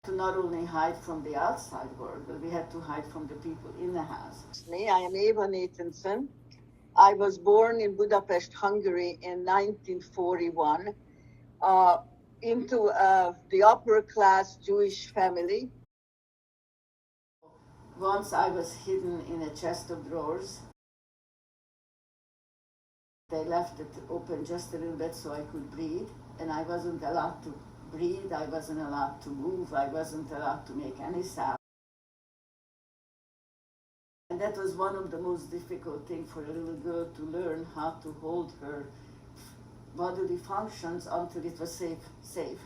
To not only hide from the outside world, but we had to hide from the people in the house. I am Eva Nathanson. I was born in Budapest, Hungary in 1941 into the upper class Jewish family. Once I was hidden in a chest of drawers. They left it open just a little bit so I could breathe, and I wasn't allowed to breathe, I wasn't allowed to move, I wasn't allowed to make any sound. And that was one of the most difficult things for a little girl to learn, how to hold her bodily functions until it was safe.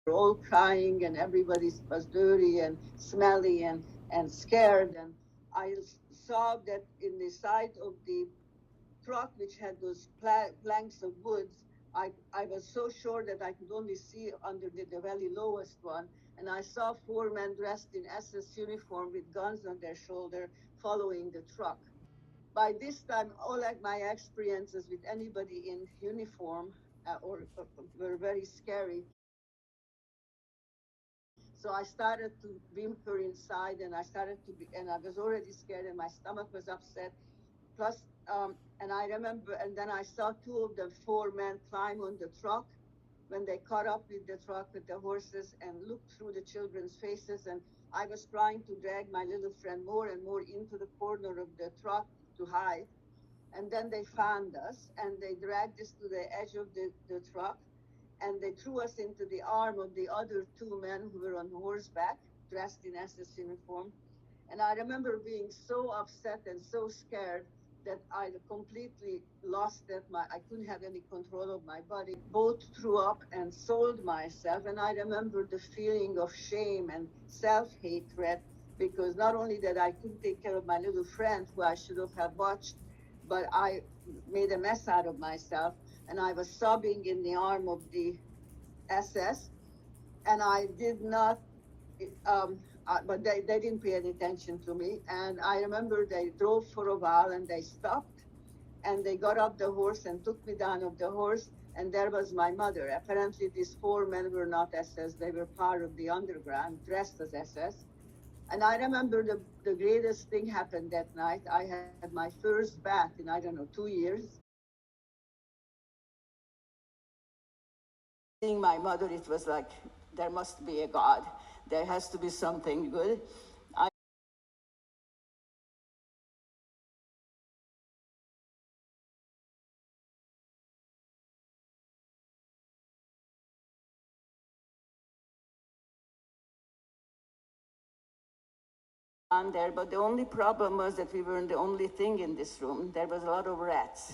We're all crying and everybody was dirty and smelly and scared. And I saw that in the side of the truck, which had those planks of woods, I was so sure that I could only see under the very lowest one. And I saw four men dressed in SS uniform with guns on their shoulder following the truck. By this time, all like my experiences with anybody in uniform were very scary. So I started to whimper inside, and and I was already scared, and my stomach was upset. Plus, and I remember, and then I saw two of the four men climb on the truck when they caught up with the truck with the horses and looked through the children's faces. And I was trying to drag my little friend more and more into the corner of the truck to hide. And then they found us, and they dragged us to the edge of the truck, and they threw us into the arm of the other two men who were on horseback, dressed in SS uniform. And I remember being so upset and so scared that I completely lost that. I couldn't have any control of my body. Both threw up and sold myself. And I remember the feeling of shame and self-hatred, because not only that I couldn't take care of my little friend who I should have watched, but I made a mess out of myself. And I was sobbing in the arm of the SS, and I did not, but they didn't pay any attention to me. And I remember they drove for a while, and they stopped, and they got off the horse and took me down off the horse, and there was my mother. Apparently these four men were not SS, they were part of the underground, dressed as SS. And I remember the greatest thing happened that night. I had my first bath in, I don't know, 2 years. Seeing my mother, it was like, there must be a God. There has to be something good. There, but the only problem was that we weren't the only thing in this room. There was a lot of rats.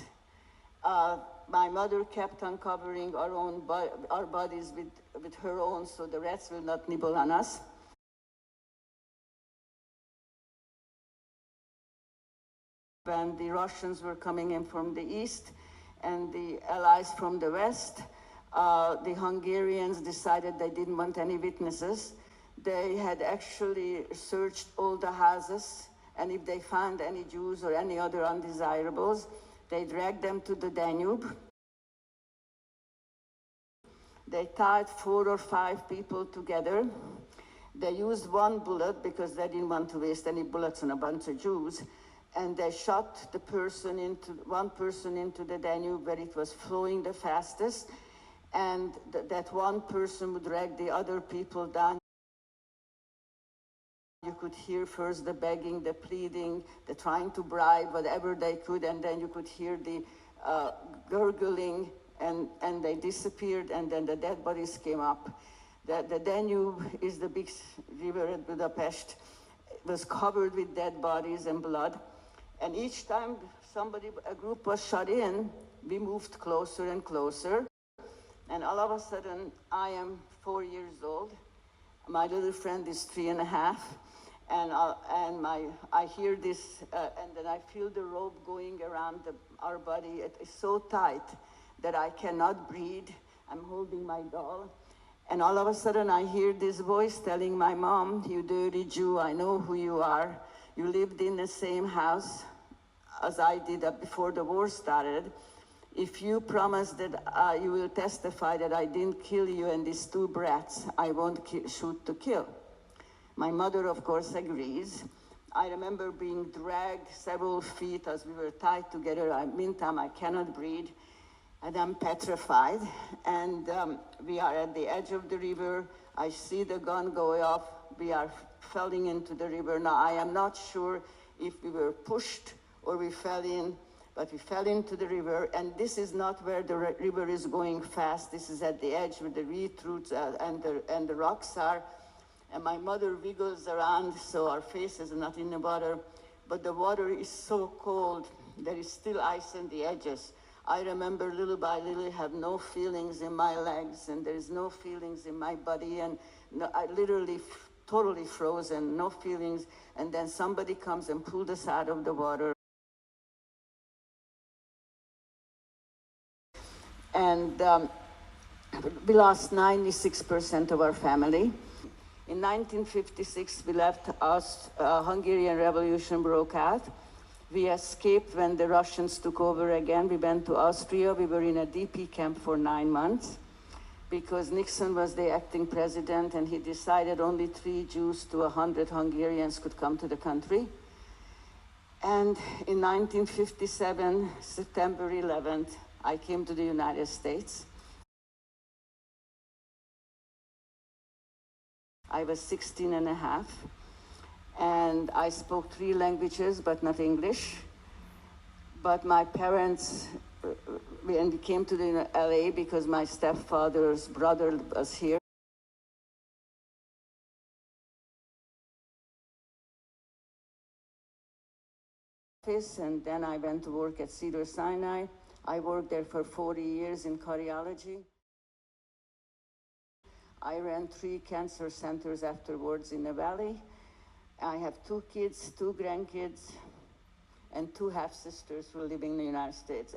My mother kept on covering our bodies with her own, so the rats will not nibble on us. When the Russians were coming in from the east and the Allies from the west, the Hungarians decided they didn't want any witnesses. They had actually searched all the houses, and if they found any Jews or any other undesirables, they dragged them to the Danube. They tied 4 or 5 people together. They used one bullet because they didn't want to waste any bullets on a bunch of Jews. And they shot one person into the Danube where it was flowing the fastest. And that one person would drag the other people down. You could hear first the begging, the pleading, the trying to bribe, whatever they could, and then you could hear the gurgling, and they disappeared, and then the dead bodies came up. The Danube is the big river at Budapest. It was covered with dead bodies and blood, and each time a group was shot in, we moved closer and closer, and all of a sudden, I am 4 years old. My little friend is 3.5. and I hear this, and then I feel the rope going around our body. It is so tight that I cannot breathe. I'm holding my doll. And all of a sudden I hear this voice telling my mom, "You dirty Jew, I know who you are. You lived in the same house as I did before the war started. If you promise that you will testify that I didn't kill you and these two brats, I won't shoot to kill." My mother, of course, agrees. I remember being dragged several feet as we were tied together. Meantime, I cannot breathe, and I'm petrified. And we are at the edge of the river. I see the gun go off. We are falling into the river. Now, I am not sure if we were pushed or we fell in, but we fell into the river. And this is not where the river is going fast. This is at the edge where the reed roots and the rocks are. And my mother wiggles around, so our faces are not in the water. But the water is so cold, there is still ice on the edges. I remember little by little have no feelings in my legs, and there is no feelings in my body, and I literally totally frozen, no feelings. And then somebody comes and pulled us out of the water. And we lost 96% of our family. In 1956, we left us, Hungarian Revolution broke out. We escaped when the Russians took over again. We went to Austria. We were in a DP camp for 9 months because Nixon was the acting president, and he decided only 3 Jews to 100 Hungarians could come to the country. And in 1957, September 11th, I came to the United States. I was 16 and a half, and I spoke 3 languages, but not English. But my parents, and we came to the LA because my stepfather's brother was here. And then I went to work at Cedars-Sinai. I worked there for 40 years in cardiology. I ran 3 cancer centers afterwards in the valley. I have 2 kids, 2 grandkids, and 2 half-sisters who are living in the United States.